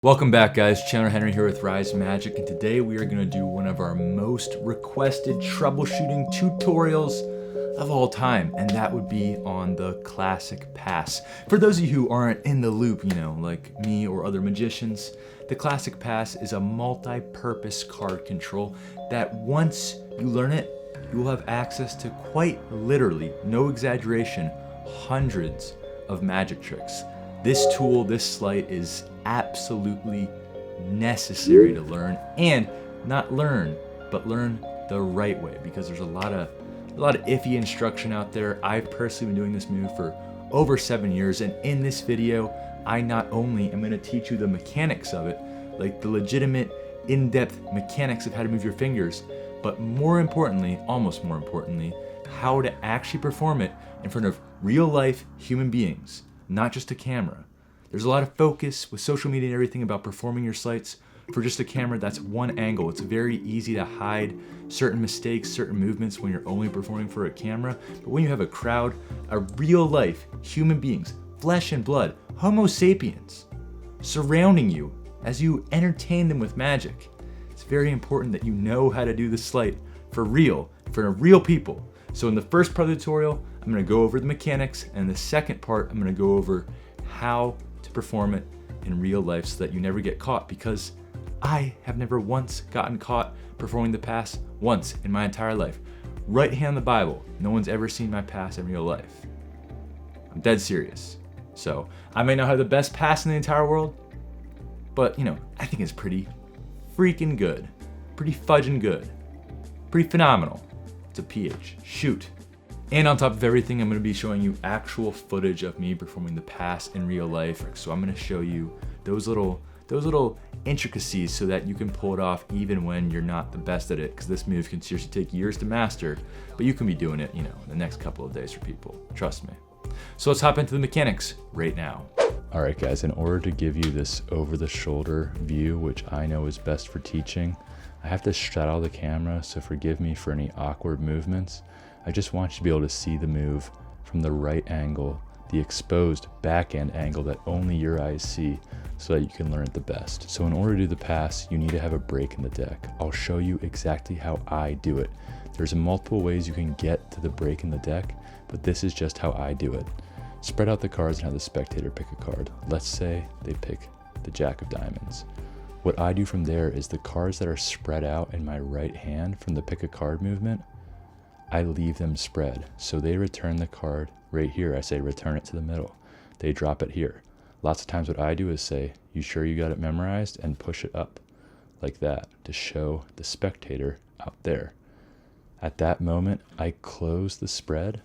Welcome back, guys. Chandler Henry here with Rise Magic, and today we are going to do one of our most requested troubleshooting tutorials of all time, and that would be on the classic pass. For those of you who aren't in the loop, like me or other magicians, the classic pass is a multi-purpose card control that once you learn it, you will have access to quite literally, no exaggeration, hundreds of magic tricks. This tool, this SLEIGHT, is absolutely necessary to learn, and not learn, but learn the right way, because there's a lot of iffy instruction out there. I've personally been doing this move for over 7 years, and in this video, I not only am going to teach you the mechanics of it, like the legitimate, in-depth mechanics of how to move your fingers, but more importantly, almost more importantly, how to actually perform it in front of real-life human beings, not just a camera. There's a lot of focus with social media and everything about performing your sleights for just a camera. That's one angle. It's very easy to hide certain mistakes, certain movements when you're only performing for a camera. But when you have a crowd, a real life human beings, flesh and blood, Homo sapiens, surrounding you as you entertain them with magic, it's very important that you know how to do the SLEIGHT for real people. So in the first part of the tutorial, I'm going to go over the mechanics, and in the second part, I'm going to go over how to perform it in real life so that you never get caught, because I have never once gotten caught performing the pass once in my entire life. Right hand on the Bible, no one's ever seen my pass in real life. I'm dead serious. So I may not have the best pass in the entire world, but I think it's pretty freaking good. Pretty fudging good. Pretty phenomenal. It's a PH. Shoot. And on top of everything, I'm going to be showing you actual footage of me performing the pass in real life. So I'm going to show you those little intricacies so that you can pull it off even when you're not the best at it, because this move can seriously take years to master, but you can be doing it, in the next couple of days for people. Trust me. So let's hop into the mechanics right now. All right, guys, in order to give you this over-the-shoulder view, which I know is best for teaching, I have to straddle the camera, so forgive me for any awkward movements. I just want you to be able to see the move from the right angle, the exposed back end angle that only your eyes see, so that you can learn it the best. So in order to do the pass, you need to have a break in the deck. I'll show you exactly how I do it. There's multiple ways you can get to the break in the deck, but this is just how I do it. Spread out the cards and have the spectator pick a card. Let's say they pick the Jack of Diamonds. What I do from there is the cards that are spread out in my right hand from the pick a card movement, I leave them spread. So they return the card right here. I say return it to the middle. They drop it here. Lots of times what I do is say, you sure you got it memorized? And push it up like that to show the spectator out there. At that moment, I close the spread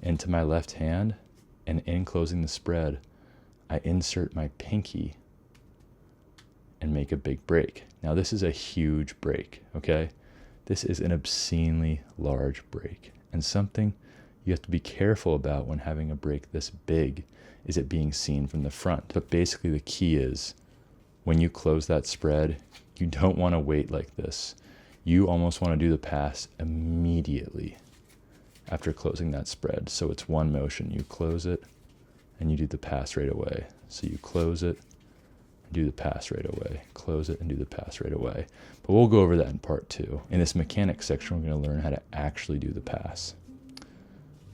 into my left hand, and in closing the spread, I insert my pinky and make a big break. Now this is a huge break, okay? This is an obscenely large break, and something you have to be careful about when having a break this big is it being seen from the front. But basically the key is when you close that spread, you don't want to wait like this. You almost want to do the pass immediately after closing that spread. So it's one motion. You close it and you do the pass right away. So you close it, do the pass right away, close it and do the pass right away. But we'll go over that in part 2. In this mechanics section, we're going to learn how to actually do the pass.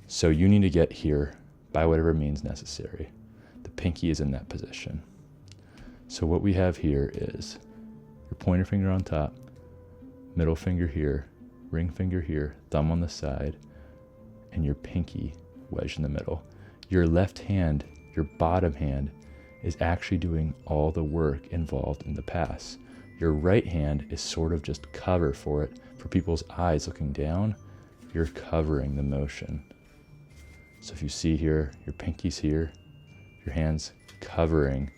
So you need to get here by whatever means necessary. The pinky is in that position. So what we have here is your pointer finger on top, middle finger here, ring finger here, thumb on the side, and your pinky wedged in the middle. Your left hand, your bottom hand, is actually doing all the work involved in the pass. Your right hand is sort of just cover for it. For people's eyes looking down, you're covering the motion. So if you see here, your pinky's here, your hand's covering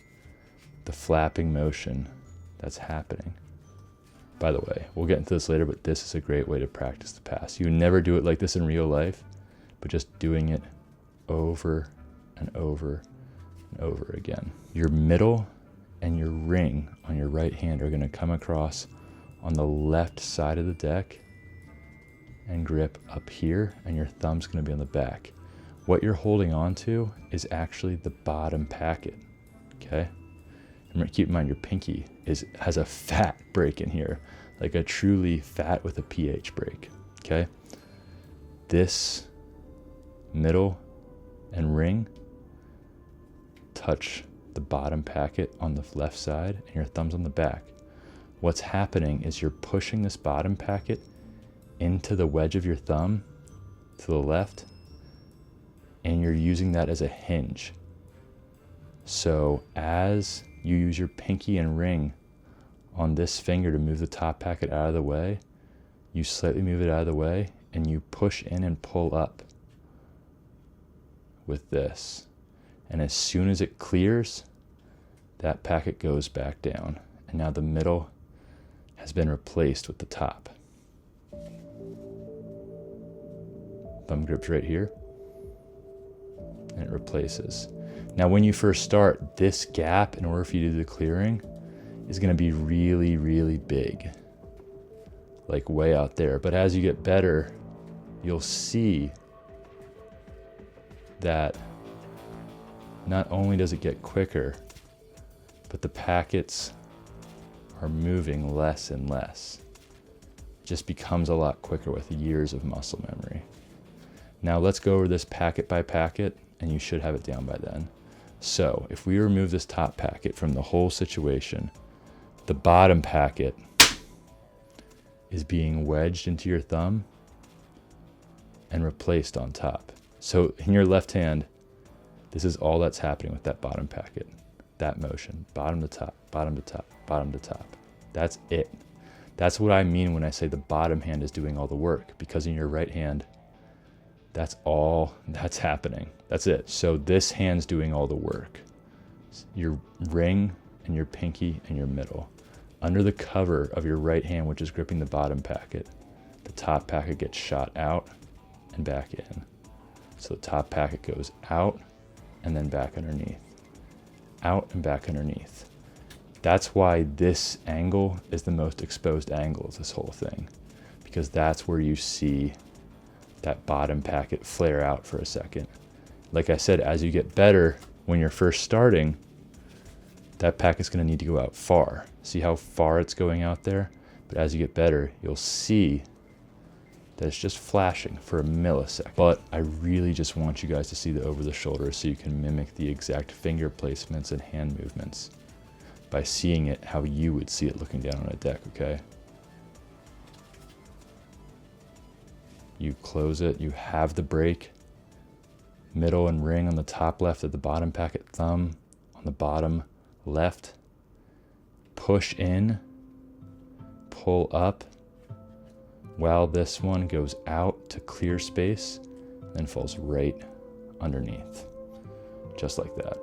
the flapping motion that's happening. By the way, we'll get into this later, but this is a great way to practice the pass. You never do it like this in real life, but just doing it over and over and over again. Your middle and your ring on your right hand are going to come across on the left side of the deck and grip up here, and your thumb's going to be on the back. What you're holding on to is actually the bottom packet, okay? keep in mind your pinky has a fat break in here, like a truly fat with a pH break, okay? This middle and ring touch the bottom packet on the left side and your thumb's on the back. What's happening is you're pushing this bottom packet into the wedge of your thumb to the left, and you're using that as a hinge. So as you use your pinky and ring on this finger to move the top packet out of the way, you slightly move it out of the way and you push in and pull up with this. And as soon as it clears, that packet goes back down. And now the middle has been replaced with the top. Thumb grip's right here, and it replaces. Now when you first start, this gap, in order for you to do the clearing, is gonna be really, really big. Like way out there. But as you get better, you'll see that not only does it get quicker, but the packets are moving less and less. It just becomes a lot quicker with years of muscle memory. Now let's go over this packet by packet, and you should have it down by then. So if we remove this top packet from the whole situation, the bottom packet is being wedged into your thumb and replaced on top. So in your left hand, this is all that's happening with that bottom packet. That motion, bottom to top, bottom to top, bottom to top. That's it. That's what I mean when I say the bottom hand is doing all the work, because in your right hand, that's all that's happening. That's it. So this hand's doing all the work. Your ring and your pinky and your middle. Under the cover of your right hand, which is gripping the bottom packet, the top packet gets shot out and back in. So the top packet goes out and then back underneath. Out and back underneath. That's why this angle is the most exposed angle of this whole thing, because that's where you see that bottom packet flare out for a second. Like I said, as you get better, when you're first starting, that packet's gonna need to go out far. See how far it's going out there? But as you get better, you'll see that it's just flashing for a millisecond. But I really just want you guys to see the over the shoulder so you can mimic the exact finger placements and hand movements by seeing it how you would see it looking down on a deck, okay? You close it, you have the break, middle and ring on the top left of the bottom packet, thumb on the bottom left, push in, pull up, while this one goes out to clear space, then falls right underneath, just like that.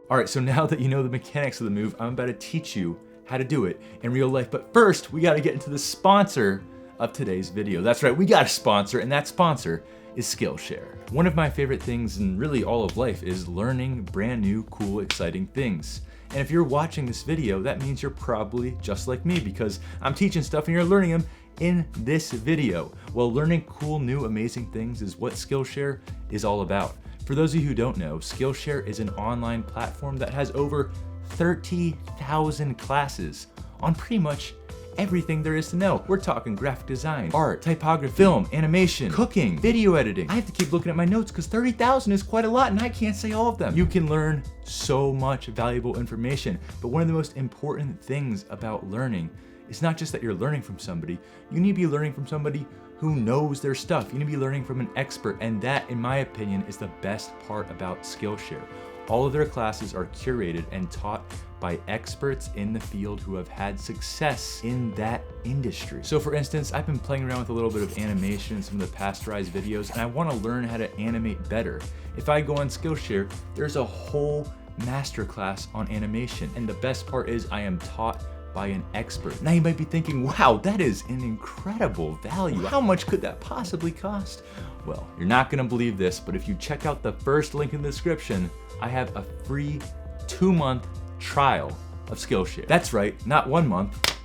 All right, so now that you know the mechanics of the move, I'm about to teach you how to do it in real life. But first, we gotta get into the sponsor of today's video. That's right, we got a sponsor, and that sponsor is Skillshare. One of my favorite things in really all of life is learning brand new, cool, exciting things. And if you're watching this video, that means you're probably just like me, because I'm teaching stuff and you're learning them in this video. Well, learning cool, new, amazing things is what Skillshare is all about. For those of you who don't know, Skillshare is an online platform that has over 30,000 classes on pretty much everything there is to know. We're talking graphic design, art, typography, film, animation, cooking, video editing. I have to keep looking at my notes because 30,000 is quite a lot and I can't say all of them. You can learn so much valuable information, but one of the most important things about learning is not just that you're learning from somebody, you need to be learning from somebody who knows their stuff. You need to be learning from an expert, and that, in my opinion, is the best part about Skillshare. All of their classes are curated and taught by experts in the field who have had success in that industry. So for instance, I've been playing around with a little bit of animation in some of the pastorized videos, and I want to learn how to animate better. If I go on Skillshare, there's a whole masterclass on animation, and the best part is I am taught by an expert. Now you might be thinking, wow, that is an incredible value. How much could that possibly cost? Well, you're not gonna believe this, but if you check out the first link in the description, I have a free 2-month trial of Skillshare. That's right, not 1 month,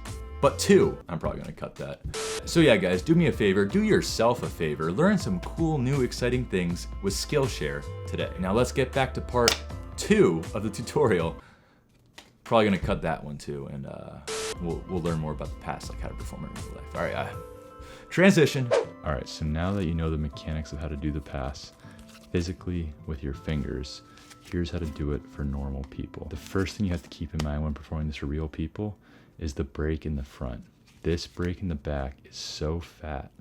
but 2. I'm probably gonna cut that. So yeah, guys, do me a favor, do yourself a favor, learn some cool, new, exciting things with Skillshare today. Now let's get back to part 2 of the tutorial. Probably gonna cut that one too, and we'll learn more about the pass, like how to perform it in real life. All right, transition. All right, so now that you know the mechanics of how to do the pass physically with your fingers, here's how to do it for normal people. The first thing you have to keep in mind when performing this for real people is the break in the front. This break in the back is so fat.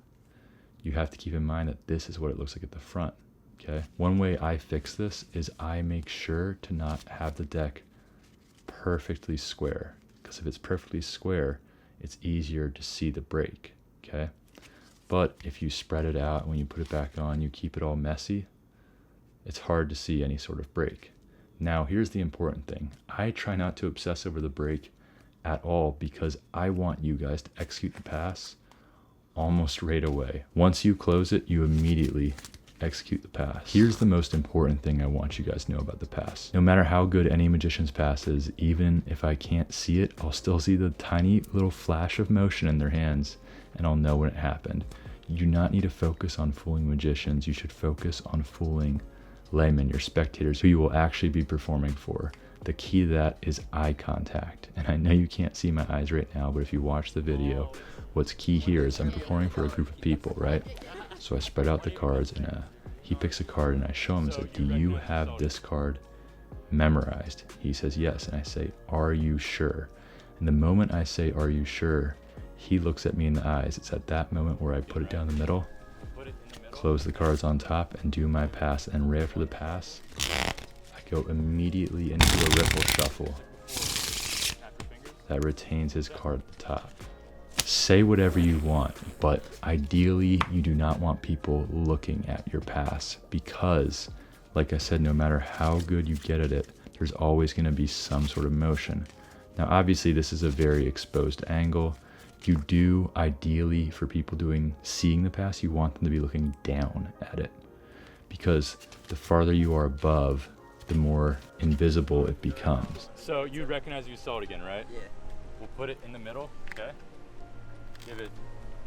You have to keep in mind that this is what it looks like at the front, okay? One way I fix this is I make sure to not have the deck perfectly square, because if it's perfectly square, it's easier to see the break, okay? But if you spread it out, when you put it back on, you keep it all messy, it's hard to see any sort of break. Now, here's the important thing. I try not to obsess over the break at all, because I want you guys to execute the pass almost right away. Once you close it, you immediately execute the pass. Here's the most important thing I want you guys to know about the pass. No matter how good any magician's pass is, even if I can't see it, I'll still see the tiny little flash of motion in their hands, and I'll know when it happened. You do not need to focus on fooling magicians. You should focus on fooling laymen, your spectators, who you will actually be performing for. The key to that is eye contact. And I know you can't see my eyes right now, but if you watch the video, what's key here is I'm performing for a group of people, right? So I spread out the cards, and he picks a card, and I show him, I say, do you have this card memorized? He says yes, and I say, are you sure? And the moment I say, are you sure, he looks at me in the eyes. It's at that moment where I put it down the middle, close the cards on top, and do my pass. And right after the pass, I go immediately into a riffle shuffle that retains his card at the top. Say whatever you want, but ideally you do not want people looking at your pass, because, like I said, no matter how good you get at it, there's always going to be some sort of motion. Now, obviously, this is a very exposed angle. You do, ideally, for people seeing the pass, you want them to be looking down at it, because the farther you are above, the more invisible it becomes. So you recognize you saw it again, right? Yeah. We'll put it in the middle, okay? Give it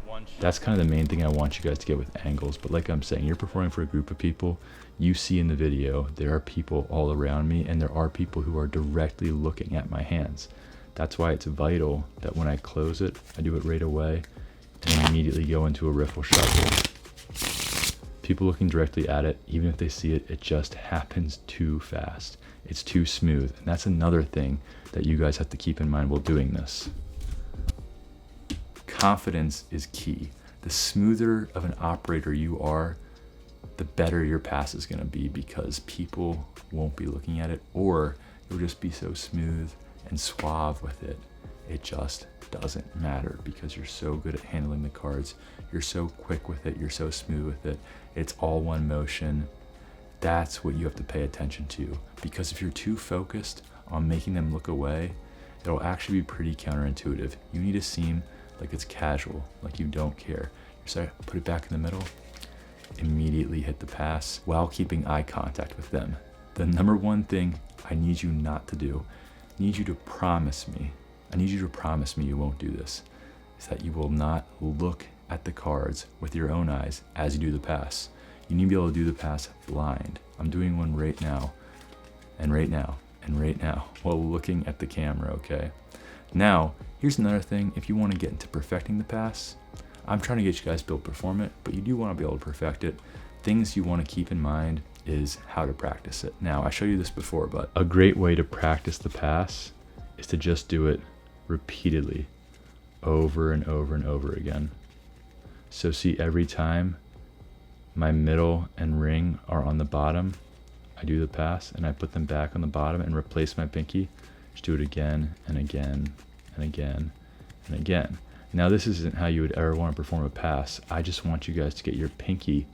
one shot. That's kind of the main thing I want you guys to get with angles. But like I'm saying, you're performing for a group of people. You see in the video, there are people all around me, and there are people who are directly looking at my hands. That's why it's vital that when I close it, I do it right away and immediately go into a riffle shuffle. People looking directly at it, even if they see it, it just happens too fast. It's too smooth. And that's another thing that you guys have to keep in mind while doing this. Confidence is key. The smoother of an operator you are, the better your pass is going to be, because people won't be looking at it, or you'll just be so smooth and suave with it. It just doesn't matter, because you're so good at handling the cards. You're so quick with it. You're so smooth with it. It's all one motion. That's what you have to pay attention to, because if you're too focused on making them look away, it'll actually be pretty counterintuitive. You need to seem like it's casual, like you don't care. You start, put it back in the middle, immediately hit the pass while keeping eye contact with them. The number one thing I need you not to do, I need you to promise me you won't do this, is that you will not look at the cards with your own eyes as you do the pass. You need to be able to do the pass blind. I'm doing one right now, and right now, and right now, while looking at the camera, okay? Now, here's another thing. If you want to get into perfecting the pass, I'm trying to get you guys to be able to perform it, but you do want to be able to perfect it. Things you want to keep in mind is how to practice it. Now, I showed you this before, but A great way to practice the pass is to just do it repeatedly, over and over and over again. So see, every time my middle and ring are on the bottom, I do the pass and I put them back on the bottom and replace my pinky. Just do it again and again and again and again. Now, this isn't how you would ever want to perform a pass. I just want you guys to get your pinky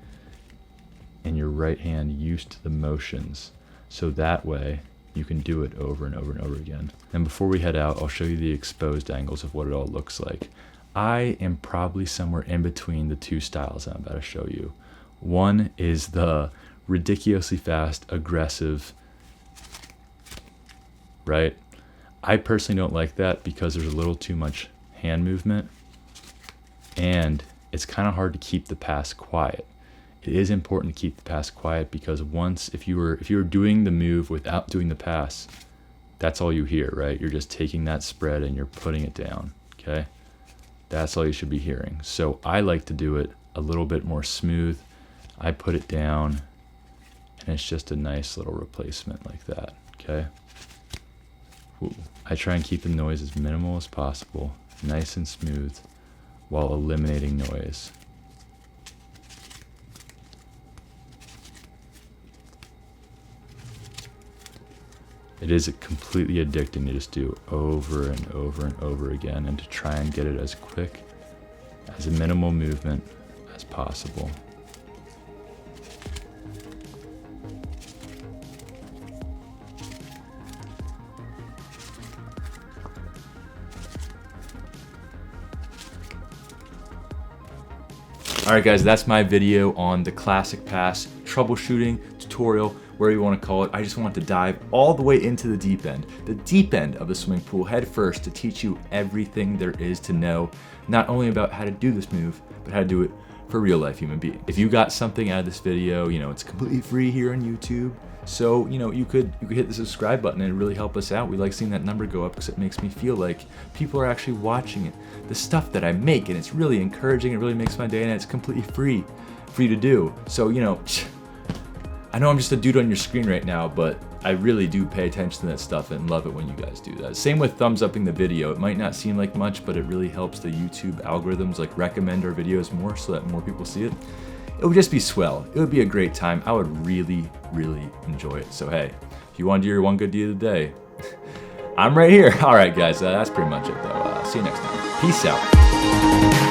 and your right hand used to the motions, so that way you can do it over and over and over again. And before we head out, I'll show you the exposed angles of what it all looks like. I am probably somewhere in between the two styles I'm about to show you. One is the ridiculously fast, aggressive, right? I personally don't like that because there's a little too much hand movement, and it's kind of hard to keep the pass quiet. It is important to keep the pass quiet, because once, if you were doing the move without doing the pass, that's all you hear, right? You're just taking that spread and you're putting it down, okay? That's all you should be hearing. So I like to do it a little bit more smooth. I put it down, and it's just a nice little replacement like that, okay? Ooh. I try and keep the noise as minimal as possible, nice and smooth, while eliminating noise. It is completely addicting to just do over and over and over again, and to try and get it as quick, as a minimal movement as possible. Alright guys, that's my video on the Classic Pass troubleshooting tutorial, wherever you want to call it. I just want to dive all the way into the deep end of the swimming pool head first, to teach you everything there is to know, not only about how to do this move, but how to do it for real life human beings. If you got something out of this video, it's completely free here on YouTube. So, you could hit the subscribe button and really help us out. We like seeing that number go up because it makes me feel like people are actually watching it. The stuff that I make, and it's really encouraging, it really makes my day, and it's completely free to do. So, I know I'm just a dude on your screen right now, but I really do pay attention to that stuff and love it when you guys do that. Same with thumbs upping the video. It might not seem like much, but it really helps the YouTube algorithms recommend our videos more so that more people see it. It would just be swell. It would be a great time. I would really, really enjoy it. So hey, if you want to do your one good deed of the day, I'm right here. All right, guys, that's pretty much it though. See you next time. Peace out.